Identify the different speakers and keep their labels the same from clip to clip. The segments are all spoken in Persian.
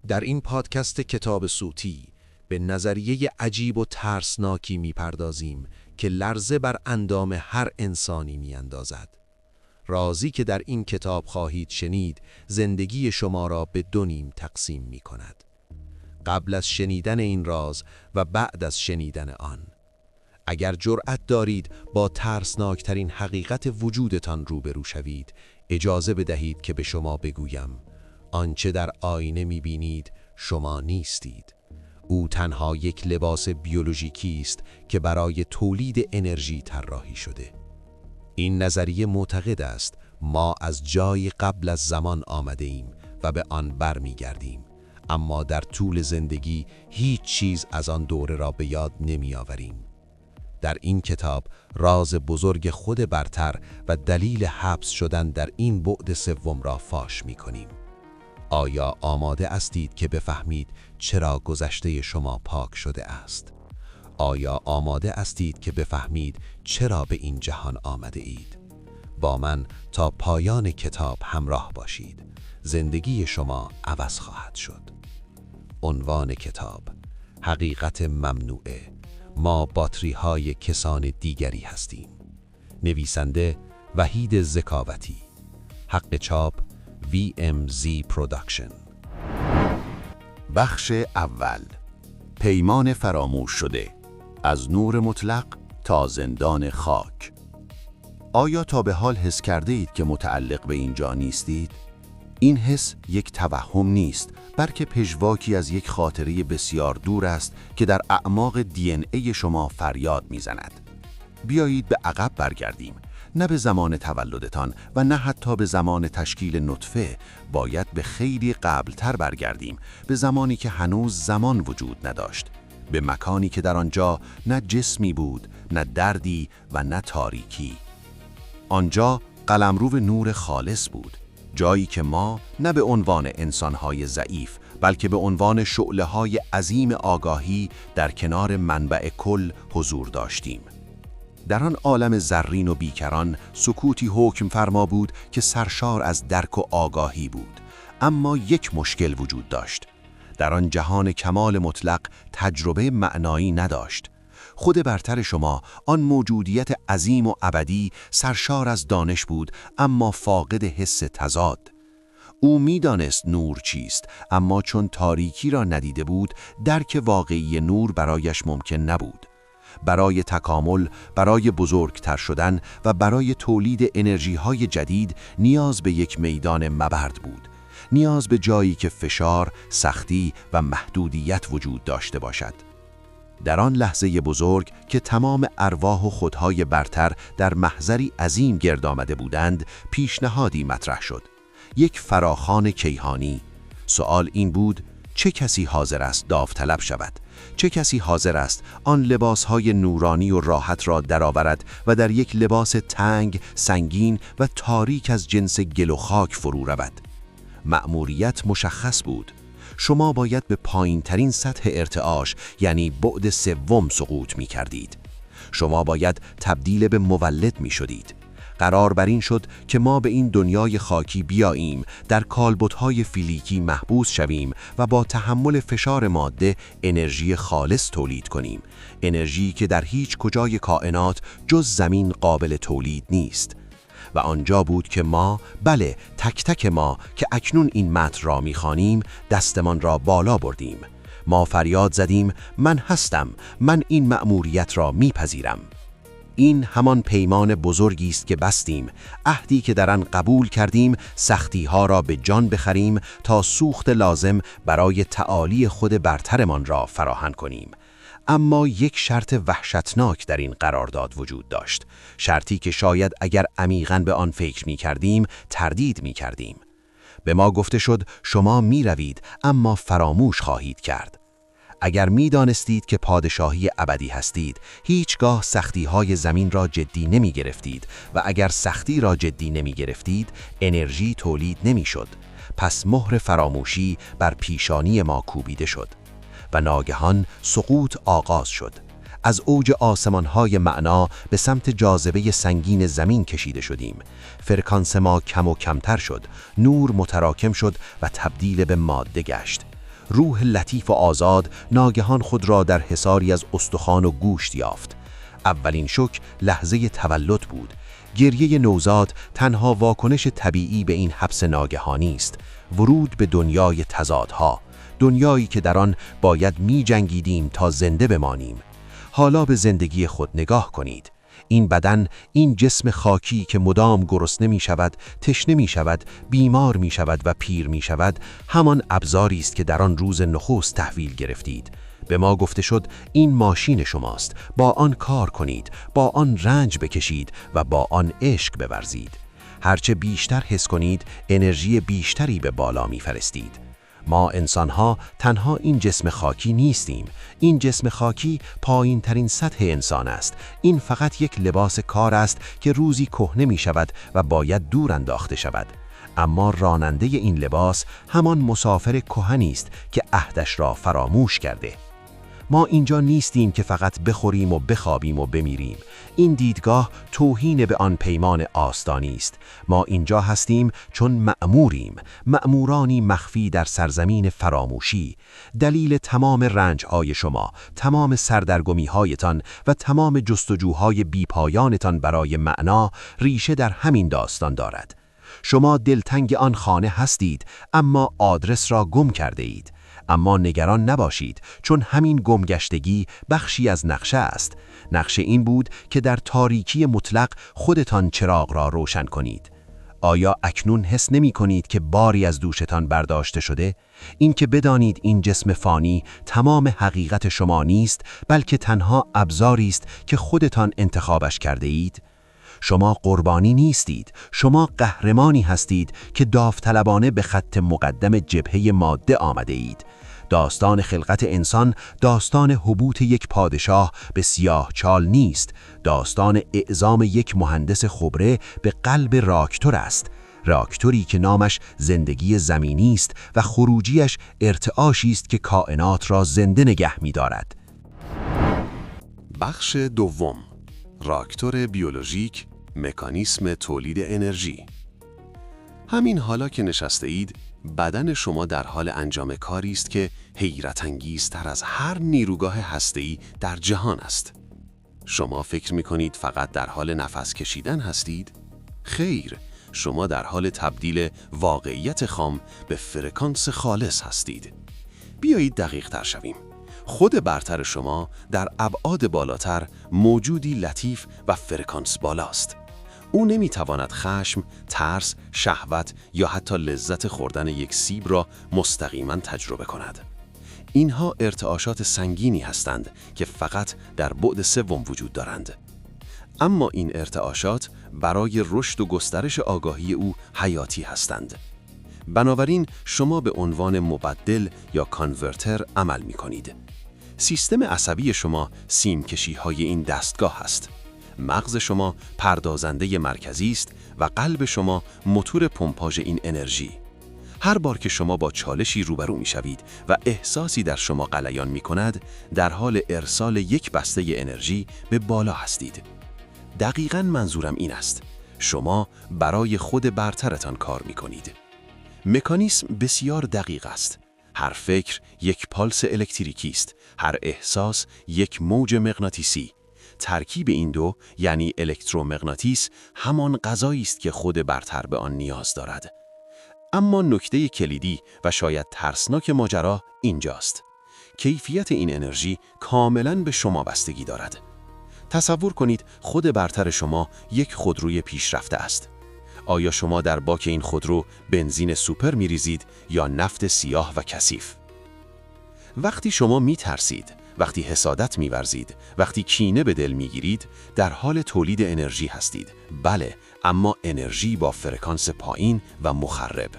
Speaker 1: در این پادکست کتاب صوتی به نظریه عجیب و ترسناکی میپردازیم که لرزه بر اندام هر انسانی میاندازد. رازی که در این کتاب خواهید شنید زندگی شما را به دو نیم تقسیم میکند. قبل از شنیدن این راز و بعد از شنیدن آن. اگر جرأت دارید با ترسناکترین حقیقت وجودتان روبرو شوید، اجازه بدهید که به شما بگویم آنچه در آینه می‌بینید شما نیستید. او تنها یک لباس بیولوژیکی است که برای تولید انرژی طراحی شده. این نظریه معتقد است ما از جایی قبل از زمان آمده ایم و به آن برمیگردیم، اما در طول زندگی هیچ چیز از آن دوره را به یاد نمی‌آوریم. در این کتاب راز بزرگ خود برتر و دلیل حبس شدن در این بعد سوم را فاش می‌کنیم. آیا آماده هستید که بفهمید چرا گذشته شما پاک شده است؟ آیا آماده هستید که بفهمید چرا به این جهان آمده اید؟ با من تا پایان کتاب همراه باشید. زندگی شما عوض خواهد شد. عنوان کتاب: حقیقت ممنوعه. ما باتری های کسان دیگری هستیم. نویسنده: وحید ذکاوتی. حق چاپ: VMZ پروداکشن.
Speaker 2: بخش اول: پیمان فراموش شده، از نور مطلق تا زندان خاک. آیا تا به حال حس کرده اید که متعلق به اینجا نیستید؟ این حس یک توهم نیست، بلکه پژواکی از یک خاطره بسیار دور است که در اعماق DNA شما فریاد میزند. بیایید به عقب برگردیم، نه به زمان تولدتان و نه حتی به زمان تشکیل نطفه. باید به خیلی قبلتر برگردیم، به زمانی که هنوز زمان وجود نداشت، به مکانی که در آنجا نه جسمی بود، نه دردی و نه تاریکی. آنجا قلمرو نور خالص بود، جایی که ما نه به عنوان انسان‌های ضعیف، بلکه به عنوان شعله‌های عظیم آگاهی در کنار منبع کل حضور داشتیم. در آن عالم زرین و بیکران سکوتی حکم فرما بود که سرشار از درک و آگاهی بود. اما یک مشکل وجود داشت. در آن جهان کمال مطلق تجربه معنایی نداشت. خود برتر شما، آن موجودیت عظیم و ابدی، سرشار از دانش بود اما فاقد حس تضاد. او می‌دانست نور چیست، اما چون تاریکی را ندیده بود، درک واقعی نور برایش ممکن نبود. برای تکامل، برای بزرگتر شدن و برای تولید انرژی‌های جدید نیاز به یک میدان مبرد بود. نیاز به جایی که فشار، سختی و محدودیت وجود داشته باشد. در آن لحظه بزرگ که تمام ارواح و خودهای برتر در محضری عظیم گرد آمده بودند، پیشنهادی مطرح شد. یک فراخوان کیهانی. سوال این بود: چه کسی حاضر است داوطلب شود؟ چه کسی حاضر است آن لباسهای نورانی و راحت را درآورد و در یک لباس تنگ، سنگین و تاریک از جنس گل و خاک فرو رود؟ مأموریت مشخص بود. شما باید به پایین ترین سطح ارتعاش، یعنی بعد سوم، سقوط می کردید. شما باید تبدیل به مولد می شدید. قرار بر این شد که ما به این دنیای خاکی بیاییم، در کالبدهای فیزیکی محبوس شویم و با تحمل فشار ماده انرژی خالص تولید کنیم. انرژی که در هیچ کجای کائنات جز زمین قابل تولید نیست. و آنجا بود که ما، بله تک تک ما که اکنون این متن را می‌خوانیم، دستمان را بالا بردیم. ما فریاد زدیم: من هستم، من این مأموریت را میپذیرم. این همان پیمان بزرگی است که بستیم، عهدی که در آن قبول کردیم سختی‌ها را به جان بخریم تا سوخت لازم برای تعالی خود برترمان را فراهم کنیم. اما یک شرط وحشتناک در این قرارداد وجود داشت، شرطی که شاید اگر عمیقاً به آن فکر می کردیم تردید می کردیم. به ما گفته شد شما می روید اما فراموش خواهید کرد. اگر می دانستید که پادشاهی ابدی هستید، هیچگاه سختی های زمین را جدی نمی گرفتید و اگر سختی را جدی نمی گرفتید، انرژی تولید نمی شد. پس مهر فراموشی بر پیشانی ما کوبیده شد. و ناگهان سقوط آغاز شد. از اوج آسمان‌های معنا به سمت جاذبه سنگین زمین کشیده شدیم. فرکانس ما کم و کمتر شد، نور متراکم شد و تبدیل به ماده گشت. روح لطیف و آزاد ناگهان خود را در حصاری از استخوان و گوشت یافت. اولین شوک لحظه تولد بود. گریه نوزاد تنها واکنش طبیعی به این حبس ناگهانی است، ورود به دنیای تضادها، دنیایی که در آن باید می جنگیدیم تا زنده بمانیم. حالا به زندگی خود نگاه کنید. این بدن، این جسم خاکی که مدام گرسنه می شود، تشنه می شود، بیمار می شود و پیر می شود، همان ابزاری است که در آن روز نخست تحویل گرفتید. به ما گفته شد این ماشین شماست، با آن کار کنید، با آن رنج بکشید و با آن عشق بورزید. هرچه بیشتر حس کنید، انرژی بیشتری به بالا می‌فرستید. ما انسان‌ها تنها این جسم خاکی نیستیم. این جسم خاکی پایین ترین سطح انسان است. این فقط یک لباس کار است که روزی کهنه می شود و باید دور انداخته شود. اما راننده این لباس همان مسافر کهنی است که عهدش را فراموش کرده. ما اینجا نیستیم که فقط بخوریم و بخوابیم و بمیریم. این دیدگاه توهین به آن پیمان آستانی است. ما اینجا هستیم چون مأموریم، مأمورانی مخفی در سرزمین فراموشی. دلیل تمام رنج‌های شما، تمام سردرگمی‌هایتان و تمام جستجوهای بیپایانتان برای معنا ریشه در همین داستان دارد. شما دلتنگ آن خانه هستید، اما آدرس را گم کرده اید. اما نگران نباشید، چون همین گمگشتگی بخشی از نقشه است. نقشه این بود که در تاریکی مطلق خودتان چراغ را روشن کنید. آیا اکنون حس نمی کنید که باری از دوشتان برداشته شده؟ این که بدانید این جسم فانی تمام حقیقت شما نیست، بلکه تنها ابزاری است که خودتان انتخابش کرده اید؟ شما قربانی نیستید، شما قهرمانی هستید که داوطلبانه به خط مقدم جبهه ماده آمده اید. داستان خلقت انسان داستان هبوط یک پادشاه به سیاه چال نیست، داستان اعزام یک مهندس خبره به قلب راکتور است. راکتوری که نامش زندگی زمینی است و خروجیش ارتعاشی است که کائنات را زنده نگه می‌دارد.
Speaker 3: بخش دوم، راکتور بیولوژیک، مکانیسم تولید انرژی. همین حالا که نشسته اید، بدن شما در حال انجام کاری است که حیرت انگیزتر از هر نیروگاه هسته‌ای در جهان است. شما فکر می‌کنید فقط در حال نفس کشیدن هستید؟ خیر، شما در حال تبدیل واقعیت خام به فرکانس خالص هستید. بیایید دقیق تر شویم. خود برتر شما در ابعاد بالاتر موجودی لطیف و فرکانس بالاست. او نمیتواند خشم، ترس، شهوت یا حتی لذت خوردن یک سیب را مستقیما تجربه کند. اینها ارتعاشات سنگینی هستند که فقط در بعد سوم وجود دارند. اما این ارتعاشات برای رشد و گسترش آگاهی او حیاتی هستند. بنابراین شما به عنوان مبدل یا کانورتر عمل می کنید. سیستم عصبی شما سیمکشی‌های این دستگاه است. مغز شما پردازنده مرکزی است و قلب شما موتور پمپاژ این انرژی. هر بار که شما با چالشی روبرو می‌شوید و احساسی در شما غلیان می‌کند، در حال ارسال یک بسته انرژی به بالا هستید. دقیقاً منظورم این است. شما برای خود برترتان کار می‌کنید. مکانیسم بسیار دقیق است. هر فکر یک پالس الکتریکی است، هر احساس یک موج مغناطیسی. ترکیب این دو یعنی الکترومغناطیس همان غذایی است که خود برتر به آن نیاز دارد. اما نکته کلیدی و شاید ترسناک ماجرا اینجاست. کیفیت این انرژی کاملاً به شما بستگی دارد. تصور کنید خود برتر شما یک خودروی پیشرفته است. آیا شما در باک این خودرو بنزین سوپر می‌ریزید یا نفت سیاه و کثیف؟ وقتی شما می‌ترسید، وقتی حسادت می‌ورزید، وقتی کینه به دل می‌گیرید، در حال تولید انرژی هستید. بله، اما انرژی با فرکانس پایین و مخرب.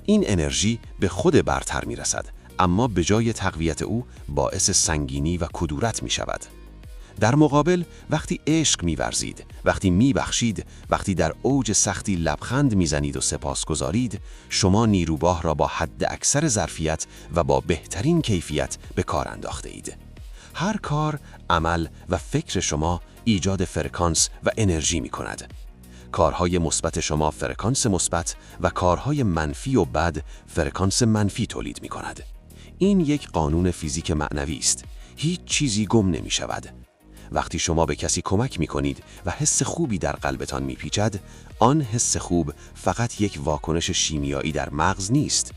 Speaker 3: این انرژی به خود برتر می‌رسد، اما به جای تقویت او باعث سنگینی و کدورت می‌شود. در مقابل وقتی عشق می‌ورزید، وقتی می‌بخشید، وقتی در اوج سختی لبخند می‌زنید و سپاسگزارید، شما نیروباه را با حد اکثر ظرفیت و با بهترین کیفیت به کار انداخته اید. هر کار، عمل و فکر شما ایجاد فرکانس و انرژی می‌کند. کارهای مثبت شما فرکانس مثبت و کارهای منفی و بد فرکانس منفی تولید می‌کند. این یک قانون فیزیک معنوی است. هیچ چیزی گم نمی شود. وقتی شما به کسی کمک می کنید و حس خوبی در قلبتان می پیچد، آن حس خوب فقط یک واکنش شیمیایی در مغز نیست.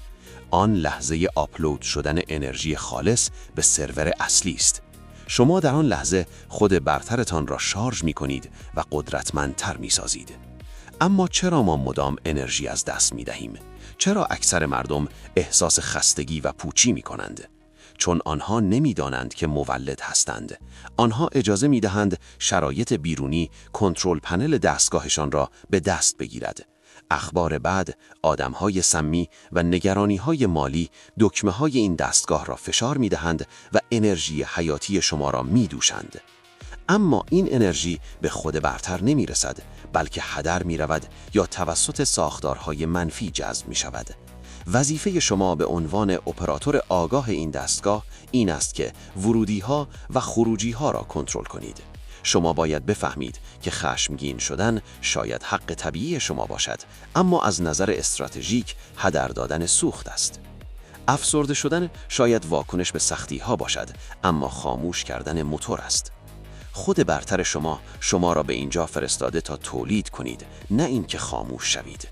Speaker 3: آن لحظه آپلود شدن انرژی خالص به سرور اصلی است. شما در آن لحظه خود برترتان را شارژ می کنید و قدرتمندتر می سازید. اما چرا ما مدام انرژی از دست می دهیم؟ چرا اکثر مردم احساس خستگی و پوچی می کنند؟ چون آنها نمی دانند که مولد هستند. آنها اجازه می دهند شرایط بیرونی کنترل پنل دستگاهشان را به دست بگیرد. اخبار بد، آدمهای سمی و نگرانیهای مالی دکمه‌های این دستگاه را فشار می دهند و انرژی حیاتی شما را می دوشند. اما این انرژی به خود برتر نمی رسد، بلکه هدر می رود یا توسط ساختارهای منفی جذب می شود. وظیفه شما به عنوان اپراتور آگاه این دستگاه این است که ورودی‌ها و خروجی‌ها را کنترل کنید. شما باید بفهمید که خشمگین شدن شاید حق طبیعی شما باشد، اما از نظر استراتژیک هدر دادن سوخت است. افسرده شدن شاید واکنش به سختی‌ها باشد، اما خاموش کردن موتور است. خود برتر شما را به اینجا فرستاده تا تولید کنید، نه اینکه خاموش شوید.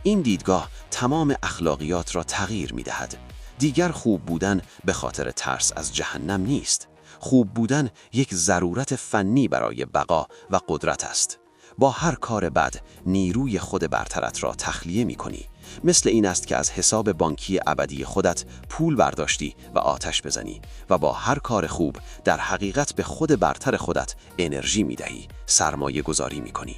Speaker 3: این دیدگاه تمام اخلاقیات را تغییر می‌دهد. دیگر خوب بودن به خاطر ترس از جهنم نیست. خوب بودن یک ضرورت فنی برای بقا و قدرت است. با هر کار بد نیروی خود برترت را تخلیه می‌کنی. مثل این است که از حساب بانکی ابدی خودت پول برداشتی و آتش بزنی و با هر کار خوب در حقیقت به خود برتر خودت انرژی می‌دهی، سرمایه گذاری می‌کنی.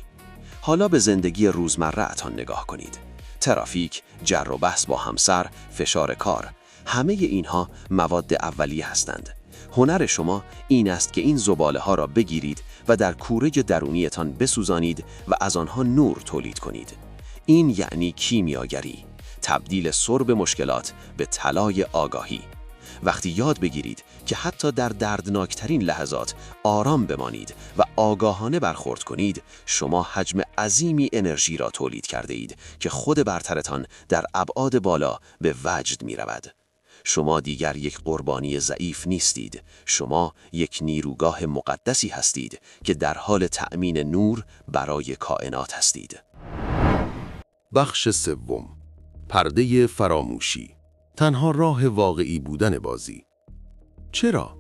Speaker 3: حالا به زندگی روزمره اتان نگاه کنید. ترافیک، جر و بحث با همسر، فشار کار، همه اینها مواد اولیه هستند. هنر شما این است که این زباله ها را بگیرید و در کوره درونیتان بسوزانید و از آنها نور تولید کنید. این یعنی کیمیاگری، تبدیل سرب مشکلات به طلای آگاهی. وقتی یاد بگیرید که حتی در دردناکترین لحظات آرام بمانید و آگاهانه برخورد کنید، شما حجم عظیمی انرژی را تولید کرده اید که خود برترتان در ابعاد بالا به وجد می رود. شما دیگر یک قربانی ضعیف نیستید. شما یک نیروگاه مقدسی هستید که در حال تأمین نور برای کائنات هستید.
Speaker 1: بخش سوم، پرده فراموشی، تنها راه واقعی بودن بازی. چرا؟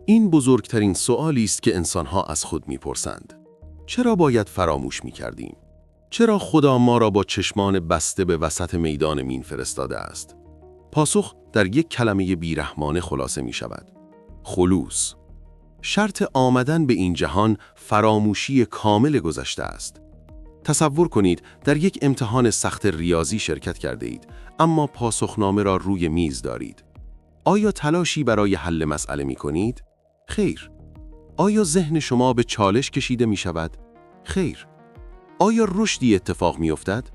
Speaker 1: این بزرگترین سؤالی است که انسانها از خود میپرسند. چرا باید فراموش میکردیم؟ چرا خدا ما را با چشمان بسته به وسط میدان مین فرستاده است؟ پاسخ در یک کلمه بیرحمانه خلاصه می شود: خلوص. شرط آمدن به این جهان فراموشی کامل گذشته است. تصور کنید در یک امتحان سخت ریاضی شرکت کرده اید، اما پاسخنامه را روی میز دارید. آیا تلاشی برای حل مسئله می کنید؟ خیر. آیا ذهن شما به چالش کشیده می شود؟ خیر. آیا رشدی اتفاق می افتد؟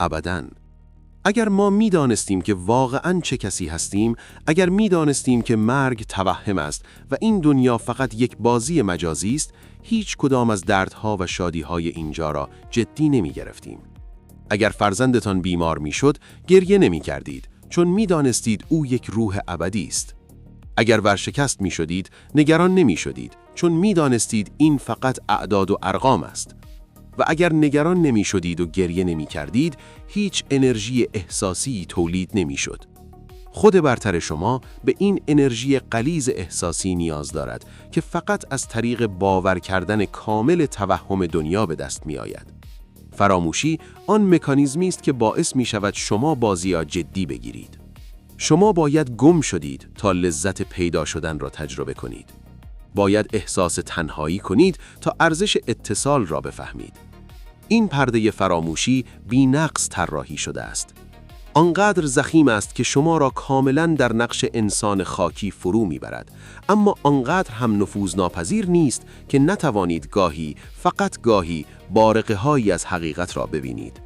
Speaker 1: ابداً. اگر ما می دانستیم که واقعاً چه کسی هستیم، اگر می دانستیم که مرگ توهم است و این دنیا فقط یک بازی مجازی است، هیچ کدام از دردها و شادیهای اینجا را جدی نمی گرفتیم. اگر فرزندتان بیمار می شد، گریه نمی کردید، چون می دانستید او یک روح ابدی است. اگر ورشکست می شدید، نگران نمی شدید، چون می دانستید این فقط اعداد و ارقام است. و اگر نگران نمی شدید و گریه نمی کردید، هیچ انرژی احساسی تولید نمی شد. خود برتر شما به این انرژی غلیظ احساسی نیاز دارد که فقط از طریق باور کردن کامل توهم دنیا به دست می آید. فراموشی آن مکانیزمی است که باعث می شود شما بازی را جدی بگیرید. شما باید گم شدید تا لذت پیدا شدن را تجربه کنید. باید احساس تنهایی کنید تا ارزش اتصال را بفهمید. این پرده فراموشی بی‌نقص طراحی شده است. آنقدر ضخیم است که شما را کاملاً در نقش انسان خاکی فرو میبرد، اما آنقدر هم نفوذناپذیر نیست که نتوانید گاهی، فقط گاهی، بارقه‌هایی از حقیقت را ببینید.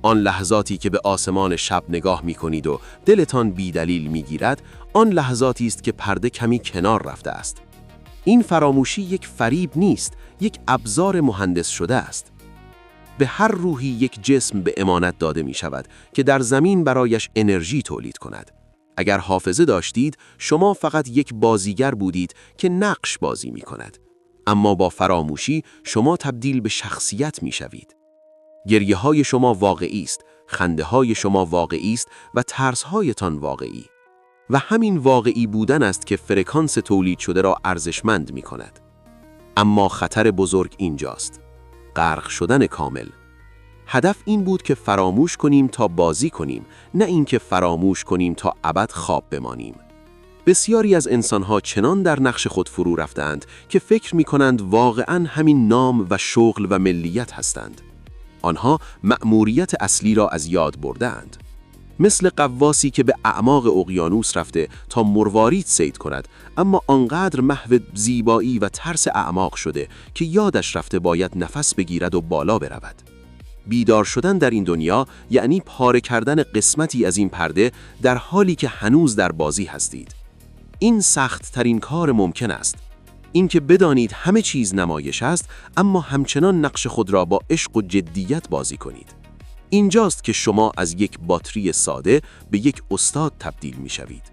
Speaker 1: آن لحظاتی که به آسمان شب نگاه می‌کنید و دلتان بی‌دلیل می‌گیرد، آن لحظاتی است که پرده کمی کنار رفته است. این فراموشی یک فریب نیست، یک ابزار مهندس شده است. به هر روحی یک جسم به امانت داده می شود که در زمین برایش انرژی تولید کند.
Speaker 3: اگر حافظه داشتید، شما فقط یک بازیگر بودید که نقش بازی می کند. اما با فراموشی شما تبدیل به شخصیت می شوید. گریه های شما واقعی است، خنده های شما واقعی است و ترس هایتان واقعی. و همین واقعی بودن است که فرکانس تولید شده را ارزشمند می کند. اما خطر بزرگ اینجاست. غرق شدن کامل. هدف این بود که فراموش کنیم تا بازی کنیم، نه اینکه فراموش کنیم تا ابد خواب بمانیم. بسیاری از انسانها چنان در نقش خود فرو رفتند که فکر می کنند واقعاً همین نام و شغل و ملیت هستند. آنها مأموریت اصلی را از یاد بردند. مثل غواصی که به اعماق اقیانوس رفته تا مروارید صید کند، اما آنقدر محو زیبایی و ترس اعماق شده که یادش رفته باید نفس بگیرد و بالا برود. بیدار شدن در این دنیا یعنی پاره کردن قسمتی از این پرده در حالی که هنوز در بازی هستید. این سخت ترین کار ممکن است. اینکه بدانید همه چیز نمایش است، اما همچنان نقش خود را با عشق و جدیت بازی کنید. اینجاست که شما از یک باتری ساده به یک استاد تبدیل می شوید.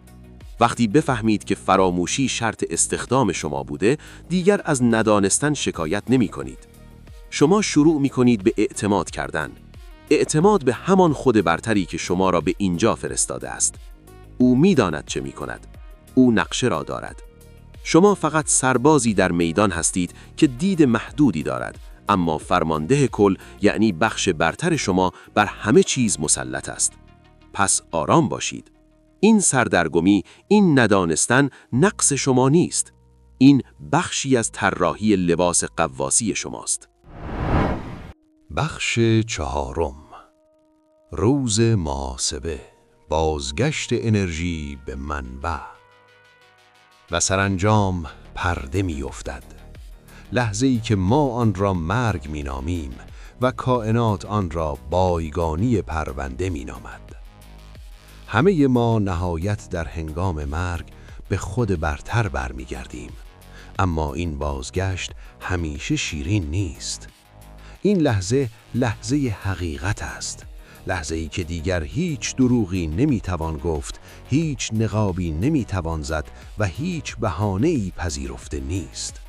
Speaker 3: وقتی بفهمید که فراموشی شرط استخدام شما بوده، دیگر از ندانستن شکایت نمی کنید. شما شروع می کنید به اعتماد کردن. اعتماد به همان خود برتری که شما را به اینجا فرستاده است. او می داند چه می کند. او نقشه را دارد. شما فقط سربازی در میدان هستید که دید محدودی دارد، اما فرمانده کل یعنی بخش برتر شما بر همه چیز مسلط است. پس آرام باشید. این سردرگمی، این ندانستن نقص شما نیست. این بخشی از طراحی لباس غواصی شماست.
Speaker 2: بخش 4. روز محاسبه، بازگشت انرژی به منبع. و سرانجام پرده می افتد. لحظه‌ای که ما آن را مرگ می نامیم و کائنات آن را بایگانی پرونده می نامد. همه ما نهایت در هنگام مرگ به خود برتر برمی گردیم. اما این بازگشت همیشه شیرین نیست. این لحظه حقیقت است. لحظه‌ای که دیگر هیچ دروغی نمیتوان گفت، هیچ نقابی نمیتوان زد و هیچ بهانه‌ای پذیرفته نیست.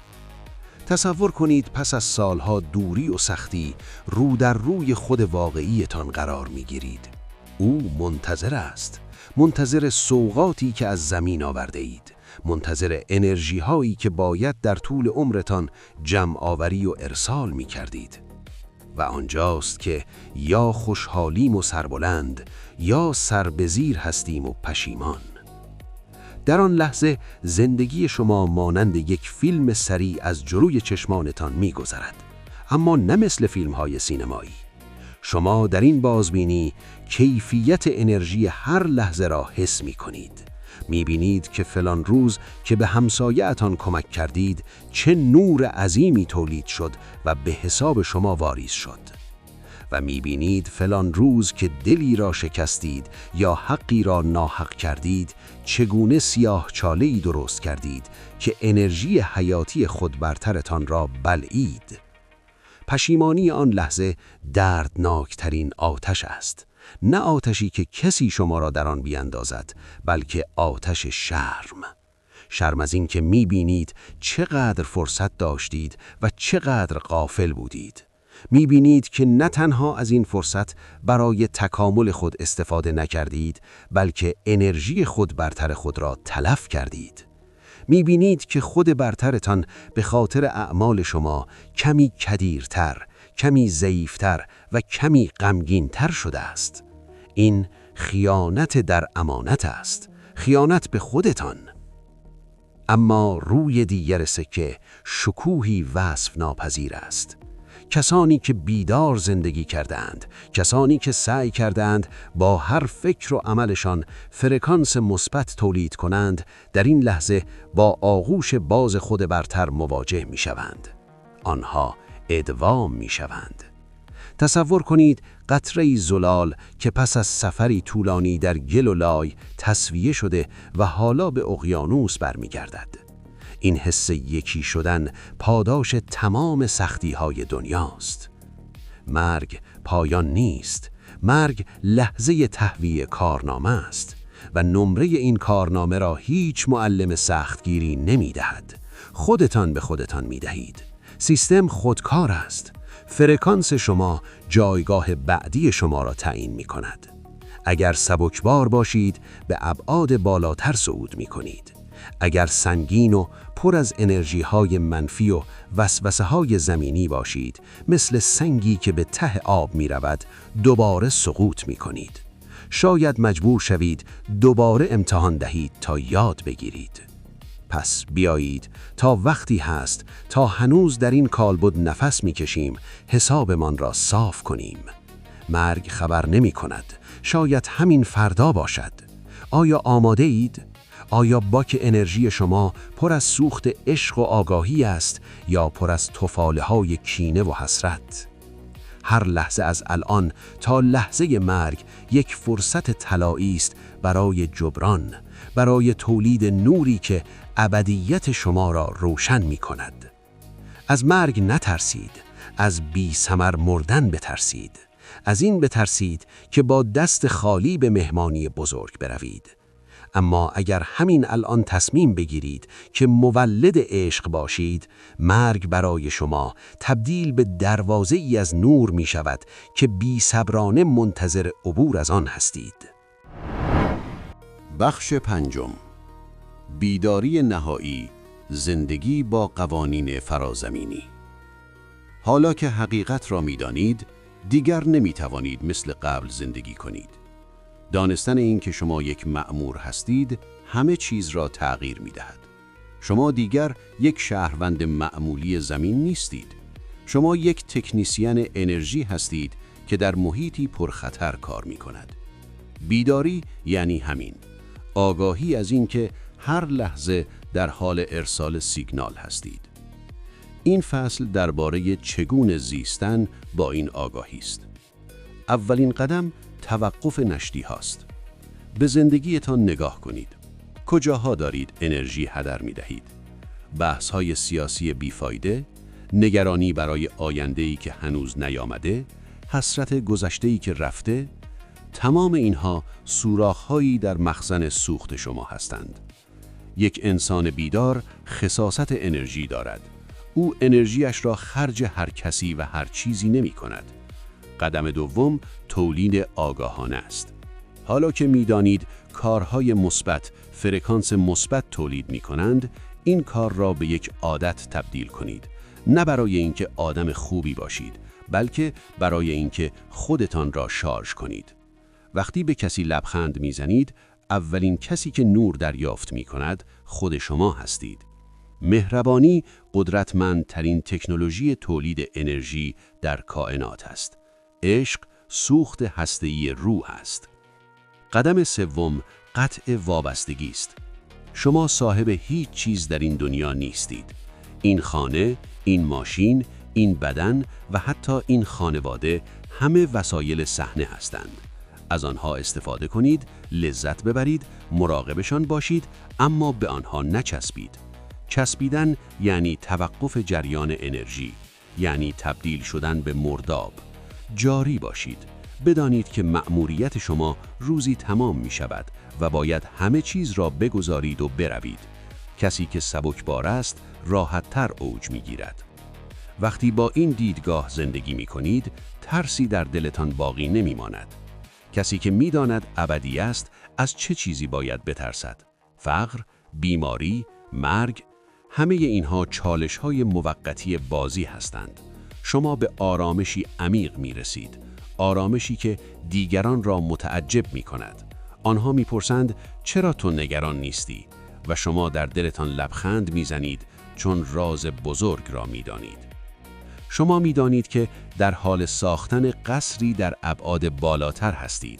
Speaker 2: تصور کنید پس از سالها دوری و سختی رو در روی خود واقعیتان قرار میگیرید. او منتظر است. منتظر سوغاتی که از زمین آورده اید. منتظر انرژی هایی که باید در طول عمرتان جمع آوری و ارسال می کردید. و آنجاست که یا خوشحالیم و سربلند یا سربزیر هستیم و پشیمان. در آن لحظه زندگی شما مانند یک فیلم سریع از جلوی چشمانتان می گذرد. اما نه مثل فیلم های سینمایی. شما در این بازبینی کیفیت انرژی هر لحظه را حس می کنید. می بینید که فلان روز که به همسایه‌تان کمک کردید چه نور عظیمی تولید شد و به حساب شما واریز شد. و می بینید فلان روز که دلی را شکستید یا حقی را ناحق کردید چگونه سیاه چاله‌ای درست کردید که انرژی حیاتی خود برترتان را بلعید. پشیمانی آن لحظه دردناکترین آتش است. نه آتشی که کسی شما را در آن بیندازد، بلکه آتش شرم. شرم از این که می‌بینید چقدر فرصت داشتید و چقدر غافل بودید. می‌بینید که نه تنها از این فرصت برای تکامل خود استفاده نکردید، بلکه انرژی خود برتر خود را تلف کردید. می‌بینید که خود برترتان به خاطر اعمال شما کمی کدیرتر، کمی ضعیفتر و کمی غمگین‌تر شده است. این خیانت در امانت است، خیانت به خودتان. اما روی دیگر سکه شکوهی وصف ناپذیر است. کسانی که بیدار زندگی کردند، کسانی که سعی کردند با هر فکر و عملشان فرکانس مثبت تولید کنند، در این لحظه با آغوش باز خود برتر مواجه می شوند. آنها ادغام می شوند. تصور کنید قطره‌ای زلال که پس از سفری طولانی در گل و لای تسویه شده و حالا به اقیانوس برمیگردد. این حس یکی شدن پاداش تمام سختی‌های دنیاست. مرگ پایان نیست. مرگ لحظه تهویه کارنامه است.
Speaker 4: و نمره این کارنامه را هیچ معلم سختگیری نمی‌دهد. خودتان به خودتان می‌دهید. سیستم خودکار است. فرکانس شما جایگاه بعدی شما را تعیین می‌کند. اگر سبکبار باشید به ابعاد بالاتر صعود می‌کنید. اگر سنگین و پر از انرژی‌های منفی و وسوسه‌های زمینی باشید، مثل سنگی که به ته آب می‌رود، دوباره سقوط می‌کنید. شاید مجبور شوید دوباره امتحان دهید تا یاد بگیرید. پس بیایید تا وقتی هست تا هنوز در این کالبد نفس می‌کشیم حسابمان را صاف کنیم. مرگ خبر نمی‌کند. شاید همین فردا باشد. آیا آماده اید؟ آیا باک انرژی شما پر از سوخت عشق و آگاهی است یا پر از تفاله‌های کینه و حسرت؟ هر لحظه از الان تا لحظه مرگ یک فرصت طلایی است برای جبران، برای تولید نوری که ابدیت شما را روشن می کند. از مرگ نترسید، از بی ثمر مردن بترسید. از این بترسید که با دست خالی به مهمانی بزرگ بروید. اما اگر همین الان تصمیم بگیرید که مولد عشق باشید، مرگ برای شما تبدیل به دروازه ای از نور می شود که بی صبرانه منتظر عبور از آن هستید.
Speaker 2: بخش پنجم، بیداری نهایی، زندگی با قوانین فرازمینی. حالا که حقیقت را می دانید، دیگر نمی توانید مثل قبل زندگی کنید. دانستن این که شما یک مأمور هستید همه چیز را تغییر می دهد. شما دیگر یک شهروند معمولی زمین نیستید. شما یک تکنیسین انرژی هستید که در محیطی پرخطر کار می کند. بیداری یعنی همین. آگاهی از این که هر لحظه در حال ارسال سیگنال هستید. این فصل درباره چگونه زیستن با این آگاهی است. اولین قدم توقف نشتی هاست. به زندگیتان نگاه کنید. کجاها دارید انرژی هدر می دهید؟ بحث های سیاسی بیفایده، نگرانی برای آینده‌ای که هنوز نیامده، حسرت گذشته‌ای که رفته، تمام اینها سوراخ‌هایی در مخزن سوخت شما هستند. یک انسان بیدار خصاصت انرژی دارد. او انرژیش را خرج هر کسی و هر چیزی نمی کند. قدم دوم تولید آگاهانه است. حالا که می دانید کارهای مثبت فرکانس مثبت تولید می کنند، این کار را به یک عادت تبدیل کنید. نه برای اینکه آدم خوبی باشید، بلکه برای اینکه خودتان را شارژ کنید. وقتی به کسی لبخند می زنید، اولین کسی که نور دریافت می کند خود شما هستید. مهربانی قدرتمندترین تکنولوژی تولید انرژی در کائنات است. عشق سوخت هسته‌ای روح است. قدم سوم قطع وابستگی است. شما صاحب هیچ چیز در این دنیا نیستید. این خانه، این ماشین، این بدن و حتی این خانواده همه وسایل صحنه هستند. از آنها استفاده کنید، لذت ببرید، مراقبشان باشید، اما به آنها نچسبید. چسبیدن یعنی توقف جریان انرژی، یعنی تبدیل شدن به مرداب. جاری باشید. بدانید که مأموریت شما روزی تمام می شود و باید همه چیز را بگذارید و بروید. کسی که سبکبار است راحت‌تر اوج می گیرد. وقتی با این دیدگاه زندگی می کنید، ترسی در دلتان باقی نمی ماند. کسی که می داند ابدی است، از چه چیزی باید بترسد؟ فقر، بیماری، مرگ، همه اینها چالش‌های موقتی بازی هستند. شما به آرامشی عمیق می رسید. آرامشی که دیگران را متعجب می کند. آنها می پرسند چرا تو نگران نیستی؟ و شما در دلتان لبخند می زنید چون راز بزرگ را می دانید. شما می دانید که در حال ساختن قصری در ابعاد بالاتر هستید.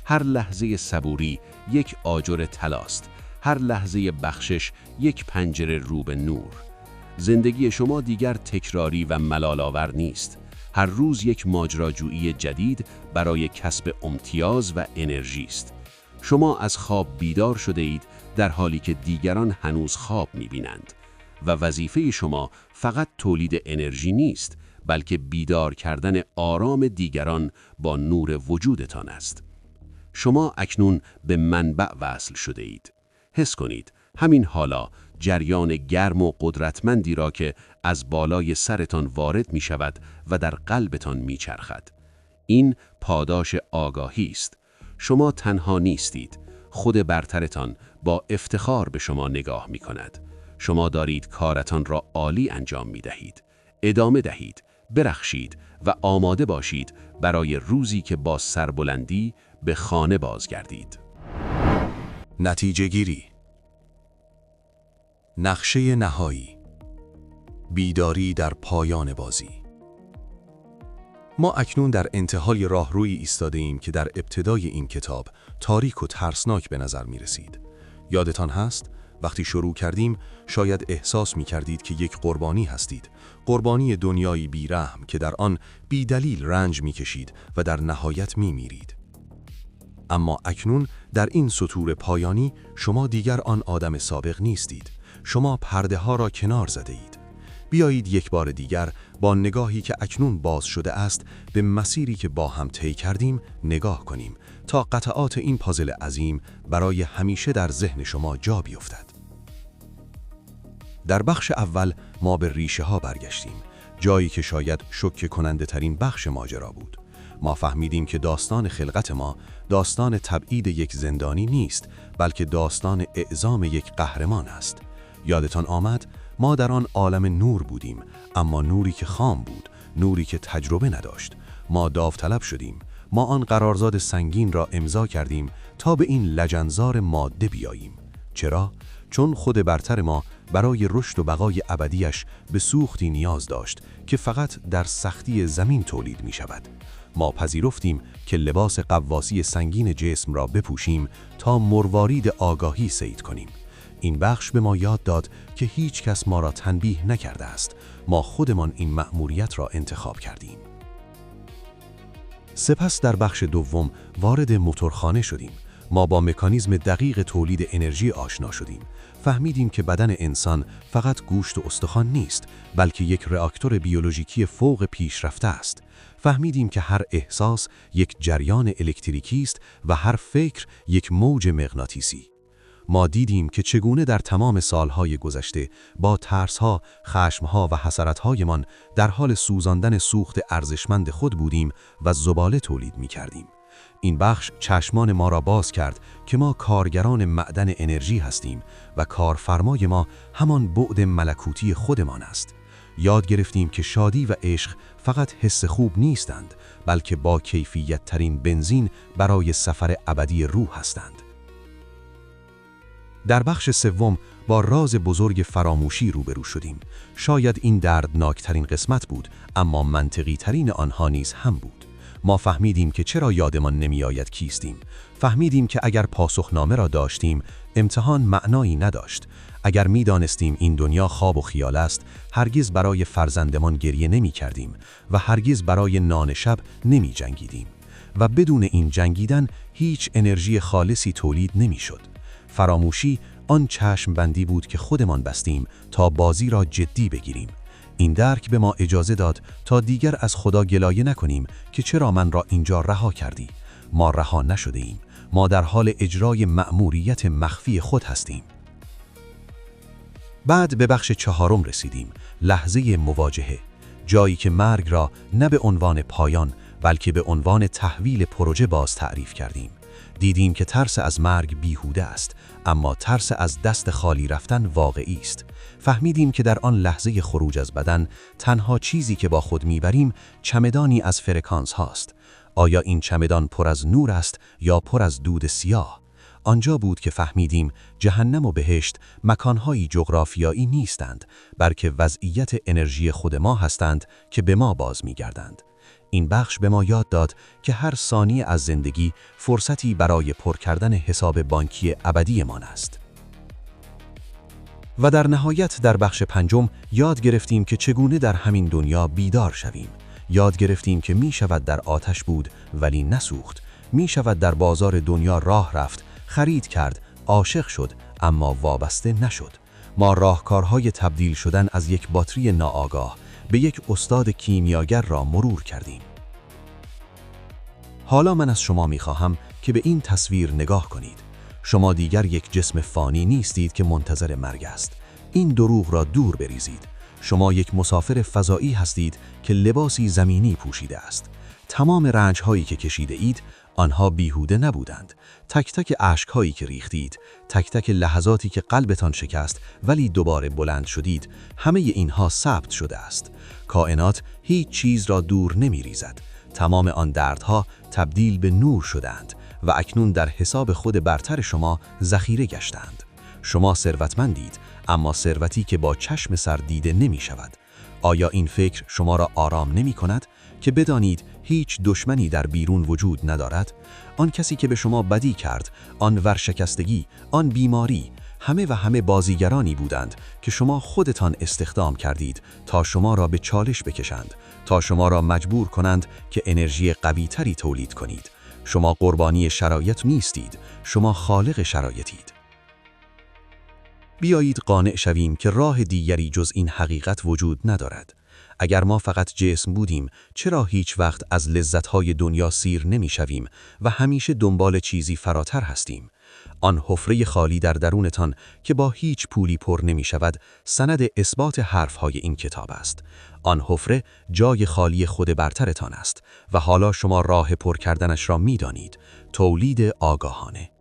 Speaker 2: هر لحظه صبوری یک آجر طلاست. هر لحظه بخشش یک پنجره رو به نور. زندگی شما دیگر تکراری و ملال‌آور نیست. هر روز یک ماجراجویی جدید برای کسب امتیاز و انرژی است. شما از خواب بیدار شده اید در حالی که دیگران هنوز خواب می‌بینند و وظیفه شما فقط تولید انرژی نیست، بلکه بیدار کردن آرام دیگران با نور وجودتان است.
Speaker 4: شما اکنون به منبع وصل شده اید. حس کنید همین حالا جریان گرم و قدرتمندی را که از بالای سرتان وارد می شود و در قلبتان می چرخد. این پاداش آگاهی است. شما تنها نیستید. خود برترتان با افتخار به شما نگاه می کند. شما دارید کارتان را عالی انجام می دهید. ادامه دهید، برخشید و آماده باشید برای روزی که با سربلندی به خانه بازگردید.
Speaker 1: نتیجه گیری. نقشه نهایی. بیداری در پایان بازی. ما اکنون در انتهای راهرویی ایستاده ایم که در ابتدای این کتاب تاریک و ترسناک به نظر می رسید. یادتان هست؟ وقتی شروع کردیم شاید احساس می کردید که یک قربانی هستید. قربانی دنیایی بیرحم که در آن بی دلیل رنج می کشید و در نهایت می میرید. اما اکنون در این سطور پایانی شما دیگر آن آدم سابق نیستید. شما پرده ها را کنار زده اید. بیایید یک بار دیگر با نگاهی که اکنون باز شده است به مسیری که با هم طی کردیم نگاه کنیم تا قطعات این پازل عظیم برای همیشه در ذهن شما جا بیفتد. در بخش اول ما به ریشه ها برگشتیم، جایی که شاید شوکه کننده ترین بخش ماجرا بود. ما فهمیدیم که داستان خلقت ما داستان تبعید یک زندانی نیست، بلکه داستان اعزام یک قهرمان است. یادتان آمد؟ ما در آن عالم نور بودیم، اما نوری که خام بود، نوری که تجربه نداشت. ما داوطلب شدیم. ما آن قرارداد سنگین را امضا کردیم تا به این لجنزار ماده بیاییم. چرا؟ چون خود برتر ما برای رشد و بقای ابدیش به سوختی نیاز داشت که فقط در سختی زمین تولید می شود. ما پذیرفتیم که لباس قواسی سنگین جسم را بپوشیم تا مروارید آگاهی صید کنیم. این بخش به ما یاد داد که هیچ کس ما را تنبیه نکرده است. ما خودمان این مأموریت را انتخاب کردیم. سپس در بخش دوم وارد موتورخانه شدیم. ما با مکانیزم دقیق تولید انرژی آشنا شدیم. فهمیدیم که بدن انسان فقط گوشت و استخوان نیست، بلکه یک راکتور بیولوژیکی فوق پیشرفته است. فهمیدیم که هر احساس یک جریان الکتریکی است و هر فکر یک موج مغناطیسی. ما دیدیم که چگونه در تمام سالهای گذشته با ترسها، خشمها و حسرتهایمان در حال سوزاندن سوخت ارزشمند خود بودیم و زباله تولید می کردیم. این بخش چشمان ما را باز کرد که ما کارگران معدن انرژی هستیم و کارفرمای ما همان بعد ملکوتی خودمان است. یاد گرفتیم که شادی و عشق فقط حس خوب نیستند، بلکه با کیفیت ترین بنزین برای سفر ابدی روح هستند. در بخش سوم با راز بزرگ فراموشی روبرو شدیم. شاید این دردناکترین قسمت بود، اما منطقی ترین آنها نیز هم بود. ما فهمیدیم که چرا یادمان نمی آید کیستیم. فهمیدیم که اگر پاسخنامه را داشتیم، امتحان معنایی نداشت. اگر می دانستیم این دنیا خواب و خیال است، هرگز برای فرزندمان گریه نمی کردیم و هرگز برای نان شب نمی جنگیدیم. و بدون این جنگیدن هیچ انرژی خالصی تولید نمی شد. فراموشی آن چشم بندی بود که خودمان بستیم تا بازی را جدی بگیریم. این درک به ما اجازه داد تا دیگر از خدا گلایه نکنیم که چرا من را اینجا رها کردی. ما رها نشده ایم. ما در حال اجرای مأموریت مخفی خود هستیم. بعد به بخش چهارم رسیدیم، لحظه مواجهه، جایی که مرگ را نه به عنوان پایان بلکه به عنوان تحویل پروژه باز تعریف کردیم. دیدیم که ترس از مرگ بیهوده است، اما ترس از دست خالی رفتن واقعی است. فهمیدیم که در آن لحظه خروج از بدن تنها چیزی که با خود میبریم چمدانی از فرکانس هاست. آیا این چمدان پر از نور است یا پر از دود سیاه؟ آنجا بود که فهمیدیم جهنم و بهشت مکانهایی جغرافیایی نیستند، بلکه وضعیت انرژی خود ما هستند که به ما باز میگردند. این بخش به ما یاد داد که هر ثانیه از زندگی فرصتی برای پر کردن حساب بانکی ابدیمان است. و در نهایت در بخش پنجم یاد گرفتیم که چگونه در همین دنیا بیدار شویم. یاد گرفتیم که می شود در آتش بود ولی نسوخت. می شود در بازار دنیا راه رفت، خرید کرد، عاشق شد اما وابسته نشد. ما راهکارهای تبدیل شدن از یک باتری ناآگاه به یک استاد کیمیاگر را مرور کردیم. حالا من از شما می‌خواهم
Speaker 4: که به این تصویر نگاه کنید. شما دیگر یک جسم فانی نیستید که منتظر مرگ است. این دروغ را دور بریزید. شما یک مسافر فضایی هستید که لباسی زمینی پوشیده است. تمام رنج‌هایی که کشیده اید، آنها بیهوده نبودند. تک تک اشک‌هایی که ریختید، تک تک لحظاتی که قلبتان شکست ولی دوباره بلند شدید، همه اینها ثبت شده است. کائنات هیچ چیز را دور نمی‌ریزد. تمام آن دردها تبدیل به نور شدند و اکنون در حساب خود برتر شما ذخیره گشتند. شما ثروتمندید، اما ثروتی که با چشم سر دیده نمی شود. آیا این فکر شما را آرام نمی کند که بدانید هیچ دشمنی در بیرون وجود ندارد؟ آن کسی که به شما بدی کرد، آن ورشکستگی، آن بیماری، همه بازیگرانی بودند که شما خودتان استخدام کردید تا شما را به چالش بکشند، تا شما را مجبور کنند که انرژی قوی تری تولید کنید. شما قربانی شرایط نیستید، شما خالق شرایطید. بیایید قانع شویم که راه دیگری جز این حقیقت وجود ندارد. اگر ما فقط جسم بودیم، چرا هیچ وقت از لذت‌های دنیا سیر نمی‌شویم و همیشه دنبال چیزی فراتر هستیم؟ آن حفره خالی در درونتان که با هیچ پولی پر نمی‌شود، سند اثبات حرف‌های این کتاب است. آن حفره جای خالی خود برترتان است و حالا شما راه پر کردنش را می‌دانید. تولید آگاهانه.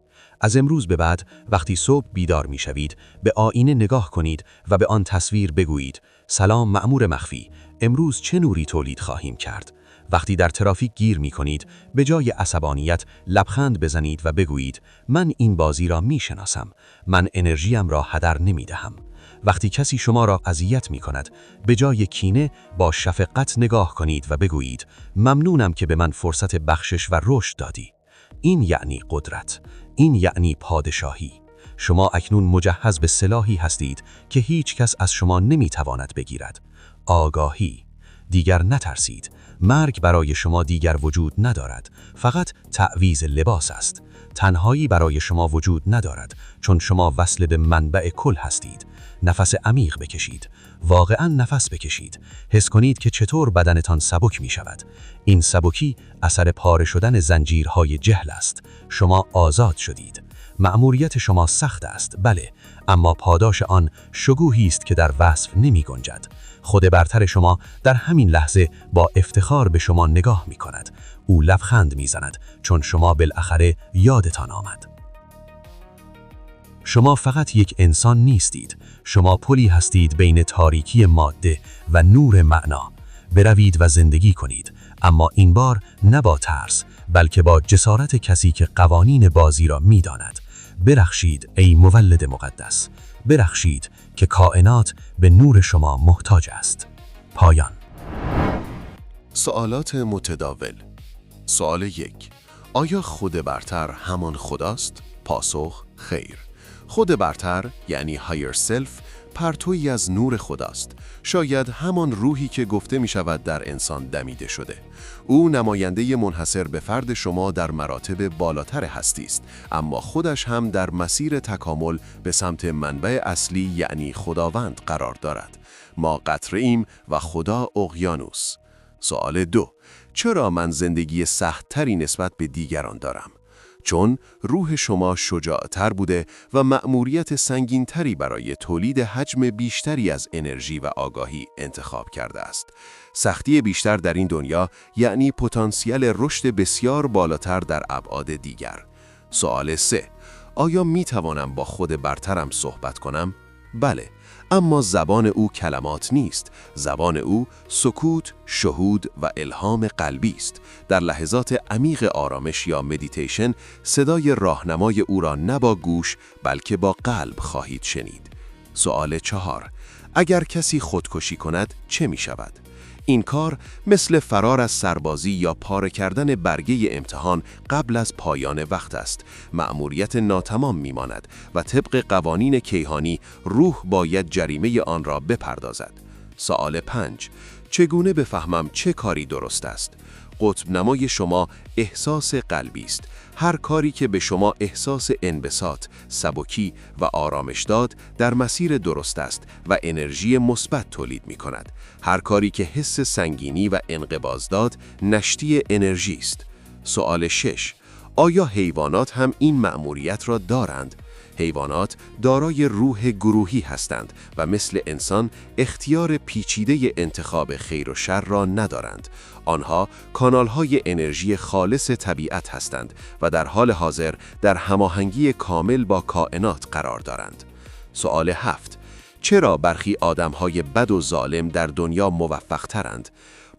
Speaker 4: از امروز به بعد وقتی صبح بیدار می‌شوید، به آینه نگاه کنید و به آن تصویر بگویید: سلام مأمور مخفی، امروز چه نوری تولید خواهیم کرد؟ وقتی در ترافیک گیر می‌کنید، به جای عصبانیت لبخند بزنید و بگویید: من این بازی را می‌شناسم، من انرژیم را هدر نمی‌دهم. وقتی کسی شما را اذیت می‌کند، به جای کینه با شفقت نگاه کنید و بگویید: ممنونم که به من فرصت بخشش و رشد دادی. این یعنی قدرت، این یعنی پادشاهی. شما اکنون مجهز به سلاحی هستید که هیچ کس از شما نمیتواند بگیرد. آگاهی. دیگر نترسید. مرگ برای شما دیگر وجود ندارد. فقط تعویض لباس است. تنهایی برای شما وجود ندارد، چون شما وصل به منبع کل هستید. نفس عمیق بکشید. واقعاً نفس بکشید. حس کنید که چطور بدنتان سبک می شود. این سبکی اثر پاره شدن زنجیرهای جهل است. شما آزاد شدید. مأموریت شما سخت است، بله، اما پاداش آن شکوهی است که در وصف نمی گنجد. خود برتر شما در همین لحظه با افتخار به شما نگاه می کند. او لبخند می زند چون شما بالاخره یادتان آمد. شما فقط یک انسان نیستید. شما پلی هستید بین تاریکی ماده و نور معنا. بروید و زندگی کنید، اما این بار نه با ترس، بلکه با جسارت کسی که قوانین بازی را می‌داند. برخشید ای مولد مقدس. برخشید که کائنات به نور شما محتاج است. پایان.
Speaker 3: سوالات متداول. سوال 1. آیا خود برتر همان خداست؟ پاسخ: خیر. خود برتر یعنی Higher Self پرتویی از نور خداست. شاید همان روحی که گفته می شود در انسان دمیده شده. او نماینده منحصر به فرد شما در مراتب بالاتر هستی است، اما خودش هم در مسیر تکامل به سمت منبع اصلی یعنی خداوند قرار دارد. ما قطره ایم و خدا اقیانوس. سوال 2. چرا من زندگی سخت‌تری نسبت به دیگران دارم؟ چون روح شما شجاعتر بوده و مأموریت سنگین‌تری برای تولید حجم بیشتری از انرژی و آگاهی انتخاب کرده است. سختی بیشتر در این دنیا یعنی پتانسیل رشد بسیار بالاتر در ابعاد دیگر. سوال 3. آیا می توانم با خود برترم صحبت کنم؟ بله، اما زبان او کلمات نیست. زبان او سکوت، شهود و الهام قلبی است. در لحظات عمیق آرامش یا مدیتیشن، صدای راهنمای او را نه با گوش بلکه با قلب خواهید شنید. سوال 4. اگر کسی خودکشی کند چه می شود؟ این کار مثل فرار از سربازی یا پاره کردن برگه امتحان قبل از پایان وقت است. مأموریت ناتمام میماند و طبق قوانین کیهانی روح باید جریمه آن را بپردازد. سوال 5. چگونه بفهمم چه کاری درست است؟ قطب نمای شما احساس قلبی است. هر کاری که به شما احساس انبساط، سبکی و آرامش داد در مسیر درست است و انرژی مثبت تولید می کند. هر کاری که حس سنگینی و انقباض داد نشتی انرژی است. سوال 6. آیا حیوانات هم این مأموریت را دارند؟ حیوانات دارای روح گروهی هستند و مثل انسان اختیار پیچیده انتخاب خیر و شر را ندارند. آنها کانال‌های انرژی خالص طبیعت هستند و در حال حاضر در هماهنگی کامل با کائنات قرار دارند. سوال 7. چرا برخی آدم‌های بد و ظالم در دنیا موفق‌ترند؟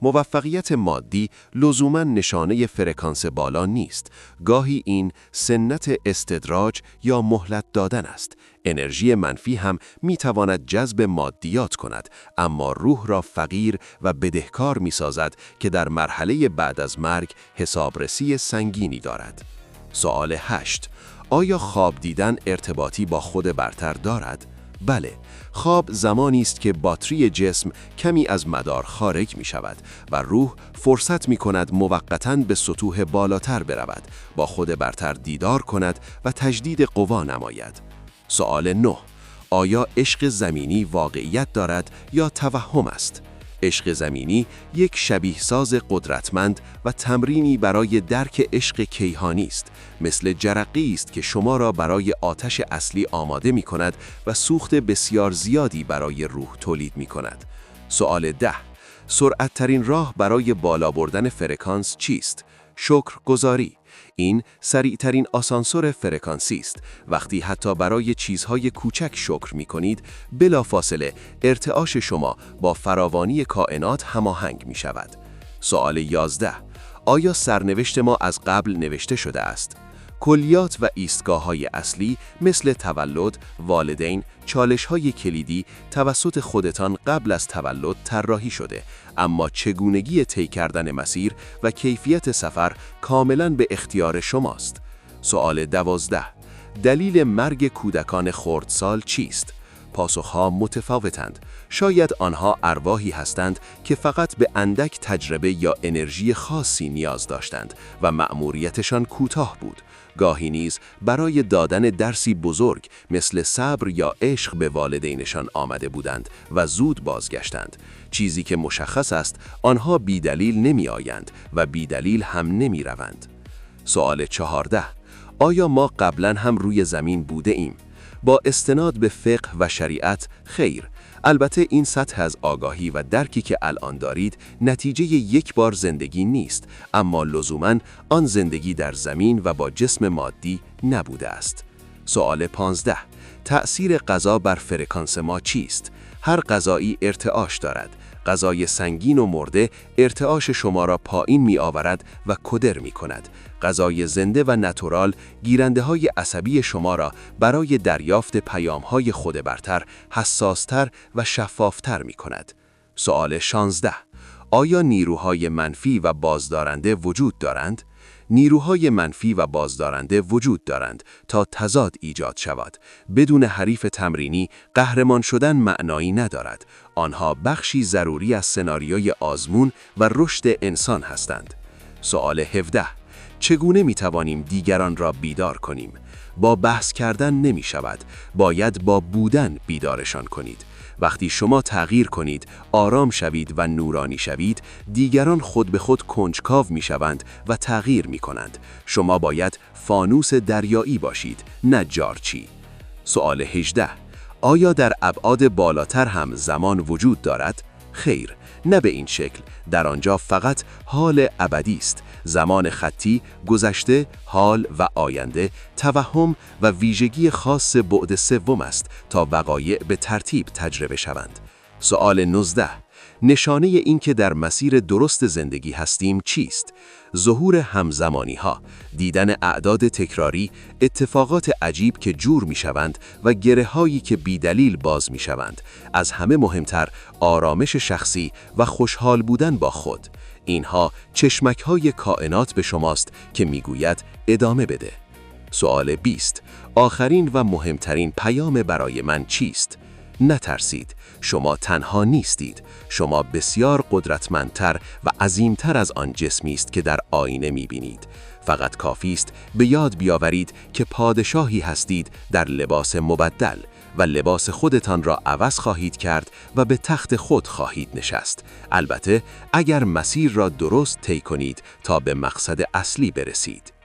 Speaker 3: موفقیت مادی لزوماً نشانه فرکانس بالا نیست. گاهی این سنت استدراج یا مهلت دادن است. انرژی منفی هم می‌تواند جذب مادیات کند، اما روح را فقیر و بدهکار می‌سازد که در مرحله بعد از مرگ حسابرسی سنگینی دارد. سوال 8. آیا خواب دیدن ارتباطی با خود برتر دارد؟ بله، خواب زمانی است که باتری جسم کمی از مدار خارج می شود و روح فرصت می کند موقتاً به سطوح بالاتر برود، با خود برتر دیدار کند و تجدید قوا نماید. سوال 9. آیا عشق زمینی واقعیت دارد یا توهم است؟ عشق زمینی یک شبیه‌ساز قدرتمند و تمرینی برای درک عشق کیهانی است، مثل جرقه‌ای است که شما را برای آتش اصلی آماده می کند و سوخت بسیار زیادی برای روح تولید می کند. سوال 10. سرعت‌ترین راه برای بالا بردن فرکانس چیست؟ شکرگزاری. این سریعترین آسانسور فرکانسی است. وقتی حتی برای چیزهای کوچک شکر می کنید، بلافاصله ارتعاش شما با فراوانی کائنات هماهنگ می شود. سوال 11. آیا سرنوشت ما از قبل نوشته شده است؟ کلیات و ایستگاه‌های اصلی مثل تولد، والدین، چالش‌های کلیدی توسط خودتان قبل از تولد طراحی شده، اما چگونگی طی کردن مسیر و کیفیت سفر کاملاً به اختیار شماست. سوال 12. دلیل مرگ کودکان خردسال چیست؟ پاسخها متفاوتند. شاید آنها ارواحی هستند که فقط به اندک تجربه یا انرژی خاصی نیاز داشتند و مأموریتشان کوتاه بود. گاهی نیز برای دادن درسی بزرگ مثل صبر یا عشق به والدینشان آمده بودند و زود بازگشتند. چیزی که مشخص است، آنها بیدلیل نمی آیند و بیدلیل هم نمی روند. سوال 14. آیا ما قبلا هم روی زمین بوده ایم؟ با استناد به فقه و شریعت خیر. البته این سطح از آگاهی و درکی که الان دارید نتیجه یک بار زندگی نیست، اما لزوماً آن زندگی در زمین و با جسم مادی نبوده است. سوال 15. تأثیر غذا بر فرکانس ما چیست؟ هر غذایی ارتعاش دارد. غذای سنگین و مرده ارتعاش شما را پایین می آورد و کدر می کند. غذای زنده و نتورال گیرنده های عصبی شما را برای دریافت پیام های خود برتر حساستر و شفافتر می کند. سوال 16. آیا نیروهای منفی و بازدارنده وجود دارند؟ نیروهای منفی و بازدارنده وجود دارند تا تضاد ایجاد شود. بدون حریف تمرینی قهرمان شدن معنایی ندارد. آنها بخشی ضروری از سناریوی آزمون و رشد انسان هستند. سوال 17. چگونه می توانیم دیگران را بیدار کنیم؟ با بحث کردن نمی شود. باید با بودن بیدارشان کنید. وقتی شما تغییر کنید، آرام شوید و نورانی شوید، دیگران خود به خود کنجکاو می شوند و تغییر می کنند. شما باید فانوس دریایی باشید، نه جارچی. سوال 18. آیا در ابعاد بالاتر هم زمان وجود دارد؟ خیر، نه به این شکل. در آنجا فقط حال ابدی است. زمان خطی، گذشته، حال و آینده، توهم و ویژگی خاص بعد سوم است تا وقایع به ترتیب تجربه شوند. سوال 19. نشانه این که در مسیر درست زندگی هستیم چیست؟ ظهور همزمانی ها، دیدن اعداد تکراری، اتفاقات عجیب که جور می شوند و گره هایی که بیدلیل باز می شوند. از همه مهمتر آرامش شخصی و خوشحال بودن با خود. اینها چشمک های کائنات به شماست که می گوید ادامه بده. سوال 20. آخرین و مهمترین پیام برای من چیست؟ نترسید. شما تنها نیستید. شما بسیار قدرتمندتر و عظیمتر از آن جسمی است که در آینه می‌بینید. فقط کافی است به یاد بیاورید که پادشاهی هستید در لباس مبدل و لباس خودتان را عوض خواهید کرد و به تخت خود خواهید نشست. البته اگر مسیر را درست طی کنید تا به مقصد اصلی برسید.